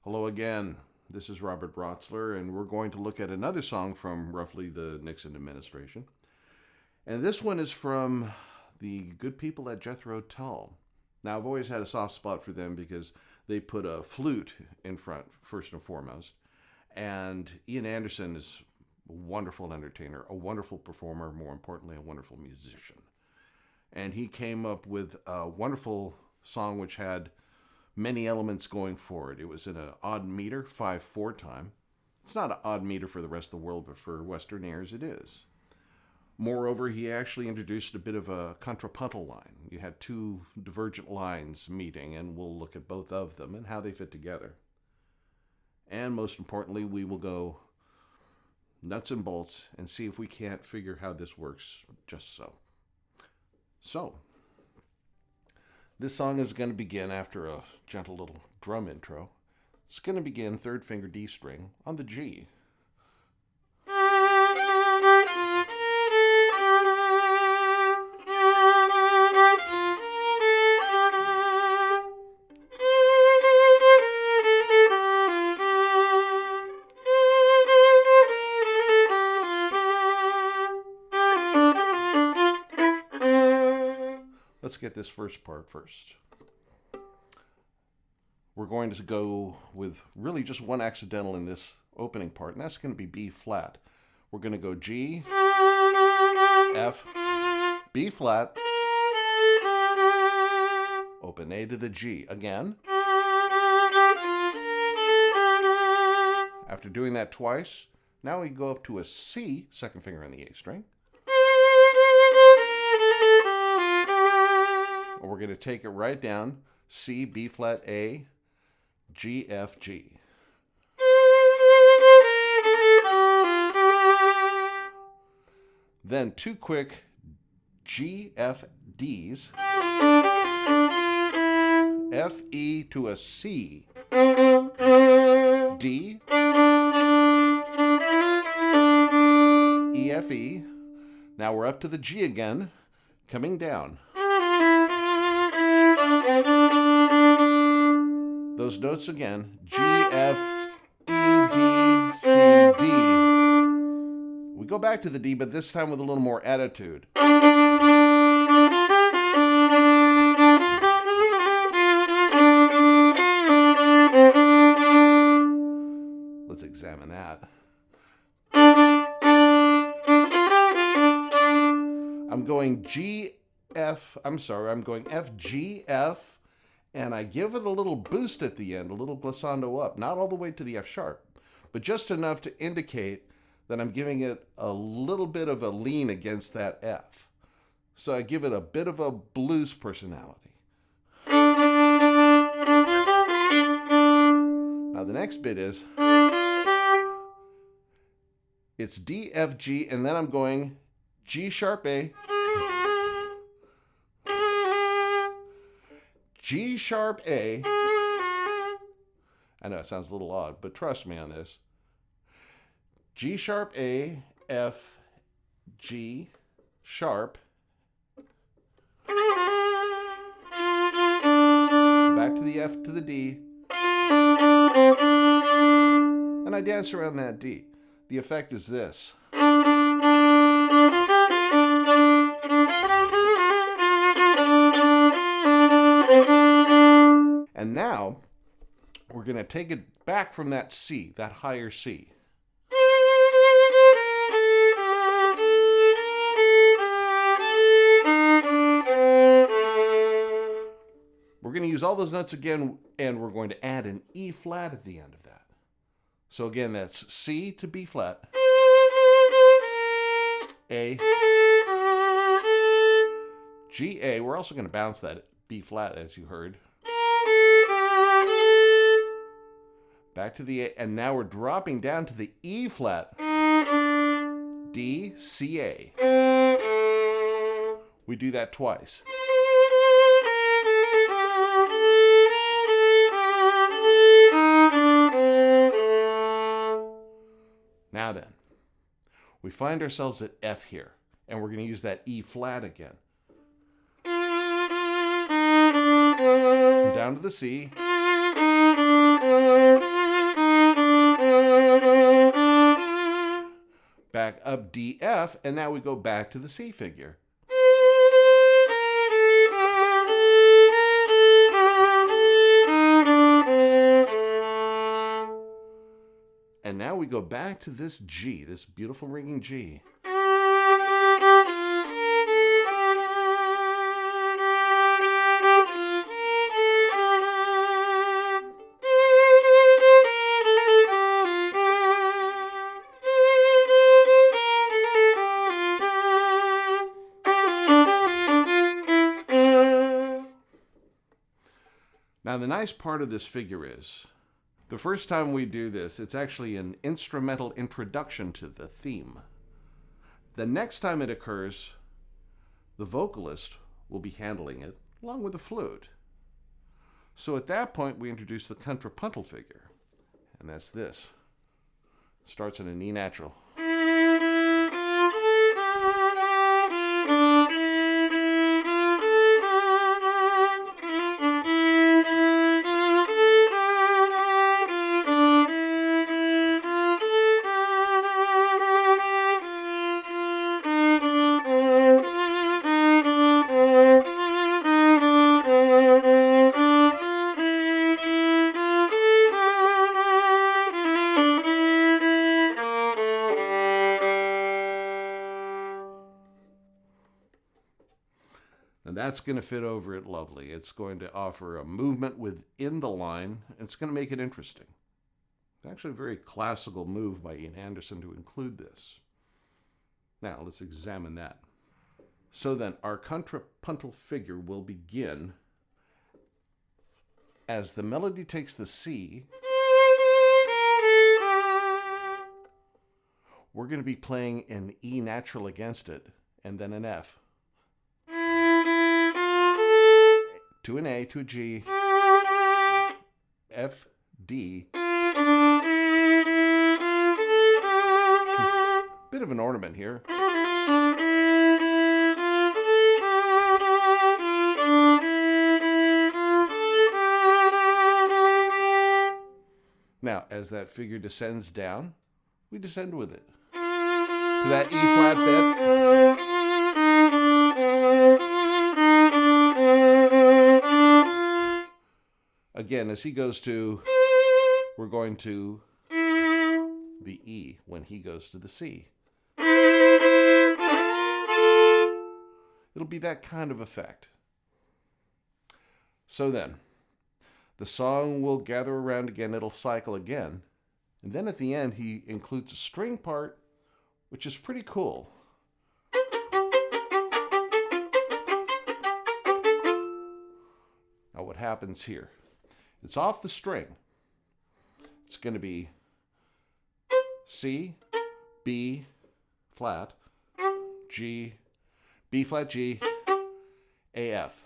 Hello again. This is Robert Rotzler, and we're going to look at another song from roughly the Nixon administration. And this one is from the good people at Jethro Tull. Now, I've always had a soft spot for them because they put a flute in front, first and foremost. And Ian Anderson is a wonderful entertainer, a wonderful performer, more importantly, a wonderful musician. And he came up with a wonderful song which had many elements going for it. It was in an odd meter, 5/4 time. It's not an odd meter for the rest of the world, but for Western airs it is. Moreover, he actually introduced a bit of a contrapuntal line. You had two divergent lines meeting, and we'll look at both of them and how they fit together. And most importantly, we will go nuts and bolts and see if we can't figure how this works just so. So, this song is going to begin after a gentle little drum intro. It's going to begin third finger D string on the G. Let's get this first part first. We're going to go with really just one accidental in this opening part, and that's going to be B flat. We're going to go G, F, B flat, open A to the G again. After doing that twice, now we go up to a C, second finger on the A string. We're going to take it right down, C, B flat, A, G, F, G. Then two quick G, F, Ds, F, E to a C, D, E, F, E. Now we're up to the G again, coming down. Those notes again, G, F, E, D, C, D. We go back to the D, but this time with a little more attitude. Let's examine that. I'm going F, G, F, and I give it a little boost at the end, a little glissando up, not all the way to the F sharp, but just enough to indicate that I'm giving it a little bit of a lean against that F. So I give it a bit of a blues personality. Now the next bit is, it's D, F, G, and then I'm going G sharp A, G sharp A. I know it sounds a little odd, but trust me on this. G sharp A, F, G sharp. Back to the F to the D. And I dance around that D. The effect is this. And now, we're going to take it back from that C, that higher C. We're going to use all those notes again, and we're going to add an E flat at the end of that. So again, that's C to B flat, A, G, A. We're also going to bounce that B flat, as you heard. Back to the A, and now we're dropping down to the E flat, D, C, A. We do that twice. Now then, we find ourselves at F here, and we're going to use that E flat again. Down to the C. back up D, F, and now we go back to the C figure. And now we go back to this G, this beautiful ringing G. Now, the nice part of this figure is, the first time we do this, it's actually an instrumental introduction to the theme. The next time it occurs, the vocalist will be handling it, along with the flute. So at that point, we introduce the contrapuntal figure, and that's this. Starts in an E natural. And that's going to fit over it lovely. It's going to offer a movement within the line. And it's going to make it interesting. It's actually a very classical move by Ian Anderson to include this. Now, let's examine that. So then, our contrapuntal figure will begin as the melody takes the C. We're going to be playing an E natural against it, and then an F. To an A, to a G, F, D. Bit of an ornament here. Now, as that figure descends down, we descend with it to that E flat bit. Again, as he goes to, we're going to the E when he goes to the C. It'll be that kind of effect. So then, the song will gather around again, it'll cycle again, and then at the end he includes a string part, which is pretty cool. Now what happens here? It's off the string. It's going to be C, B flat, G, B flat G, A, F.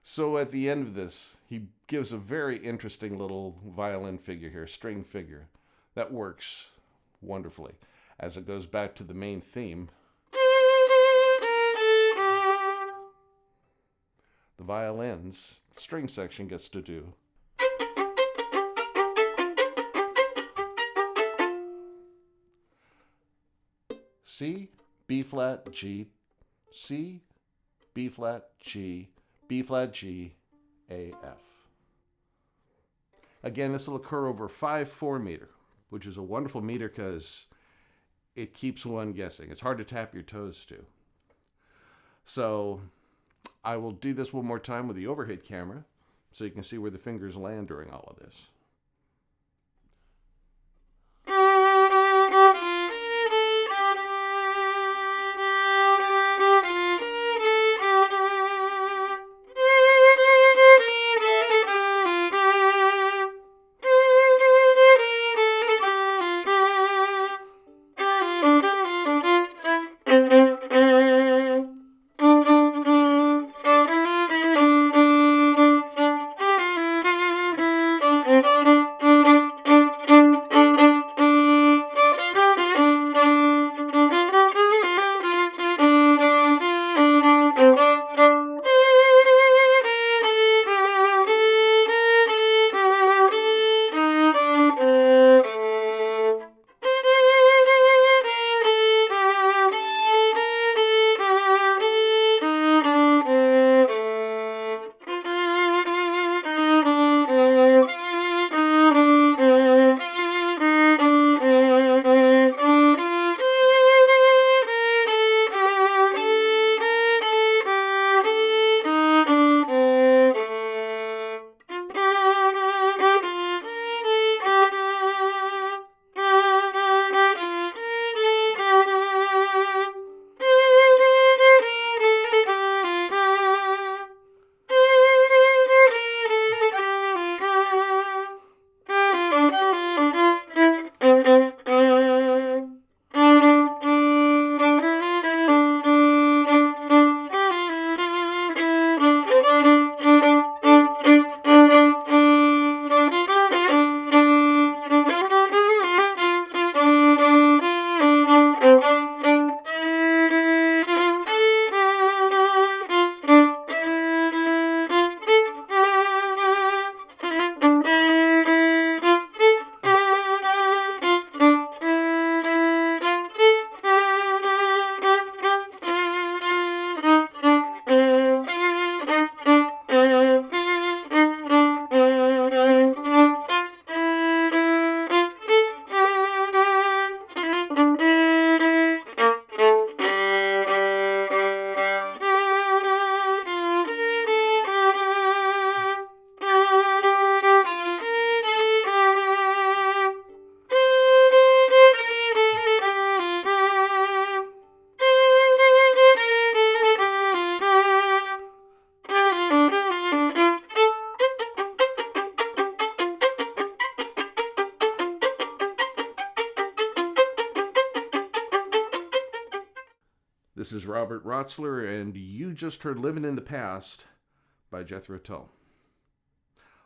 So at the end of this, he gives a very interesting little violin figure here, string figure, that works wonderfully. As it goes back to the main theme, the violin's string section gets to do C, B flat, G, C, B flat, G, B flat, G, A, F. Again, this will occur over 5/4 meter, which is a wonderful meter because it keeps one guessing. It's hard to tap your toes to. So I will do this one more time with the overhead camera so you can see where the fingers land during all of this. This is Robert Rotzler, and you just heard Living in the Past by Jethro Tull.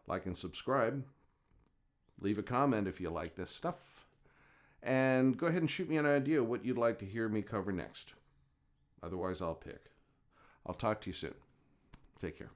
Like and subscribe. Leave a comment if you like this stuff. And go ahead and shoot me an idea what you'd like to hear me cover next. Otherwise, I'll pick. I'll talk to you soon. Take care.